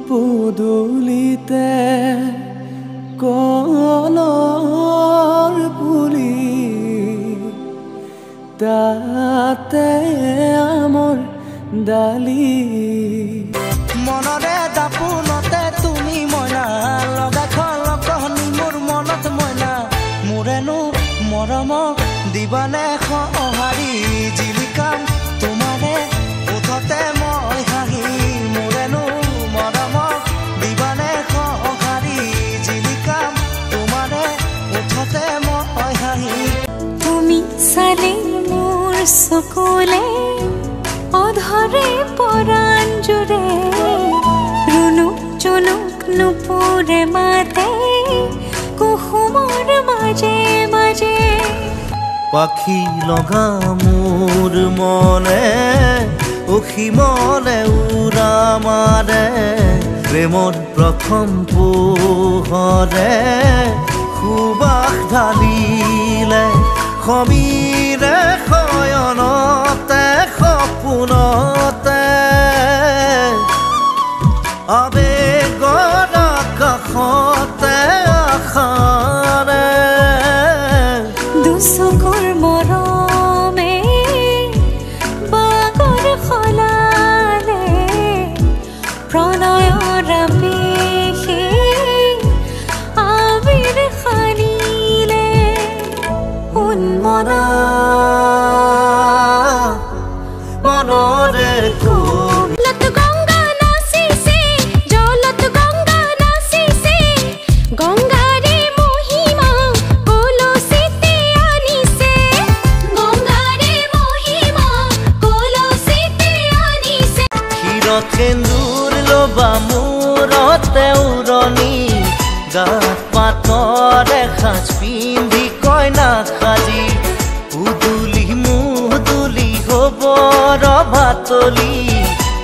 পদূলিতে কলৰ পুলি তাতে আমৰ ডালি মনৰে দাপোনতে তুমি মইনা লগাই খলকনি মোৰ মনত মইনা মোৰেনো মৰমক দিবানে সঁহাৰি জিলিকাম তোমাৰে উঠতে মই হাঁহি মোৰেনো মৰমক দিবানে সঁহাৰি জিলিকাম তোমাৰে উঠতে মই হাঁহি তুমি চালে মোৰ চকুলে অধৰে পৰাণ জুৰে ৰুণুক জুনুক নুপুৰে মাতে কুসুমৰ মাজে মাজে পাখি লগা মোৰ মনে অসীমলে উৰা মাৰে প্ৰেমৰ প্ৰথম পোহৰে সুবাস ঢালিলে সমীৰে শয়নতে সপোনতে আবেগৰ আকাশতে আশাৰে দুচকুৰ মৰমে বাগৰ সলালে প্ৰণয়ৰ আবেশে আবিৰ সানিলে উন্মনা মনৰে জলত গংগা নাচিছে জলত গংগা নাচিছে গংগাৰে মহিমা কলসিতে আনিছে গংগাৰে মহিমা কলসিতে আনিছে ক্ষীৰত সেন্দুৰ লবা মূৰতে উৰণি গাত পাতৰে সাজ পিন্ধি কইনা সাজি উদুলি মুদুলি হবৰ ভাতলি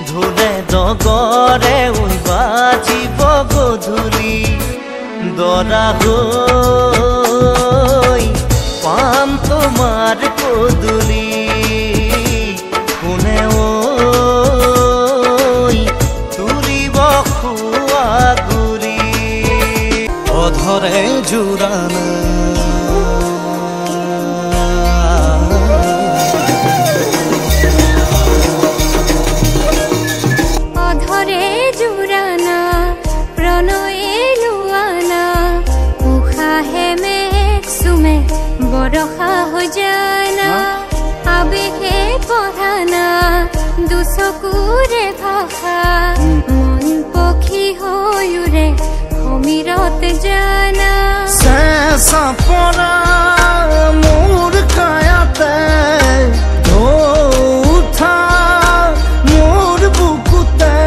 ঢোলে ডগৰে উই বাজিব গধূলি দৰা হৈ পাম তোমাৰ পদূলি কোনে ঐ তুলিব খোৱা গুৰি অধৰে জোৰানা অধৰে জোৰানা প্ৰণয়ে লোৱানা উশাহে মেঘ চুমে বৰষা হৈ জানা আবেগে পঢ়ানা দুচকুৰে ভাষা মন পক্ষী হৈ উৰে সমীৰত জানা চেঁচা পৰা মোৰ কায়াতে উঠা মোৰ বুকুতে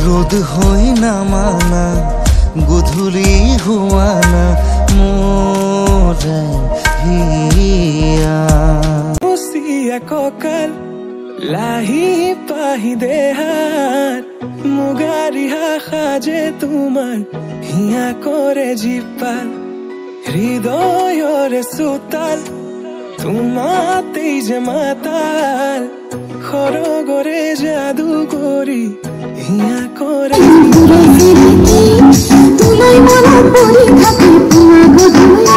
ৰ'দ হৈ নামানা গধূলি হোৱানা মোৰে হিয়া মুচিয়া কঁকাল লাহি পাহি দেহাত মুগাৰিহা সাজে তোমাৰ হিয়া কৰে জীপাল হৃদয়ৰে চোতাল তোমাতেই যে মাতাল খৰগৰে যাদু কৰি হিয়া কৰে তোমায় মনত পৰি থাকে পুৱা গধূলি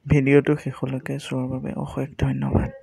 ভিডিঅ'টো শেষলৈকে চোৱাৰ বাবে অশেষ ধন্যবাদ।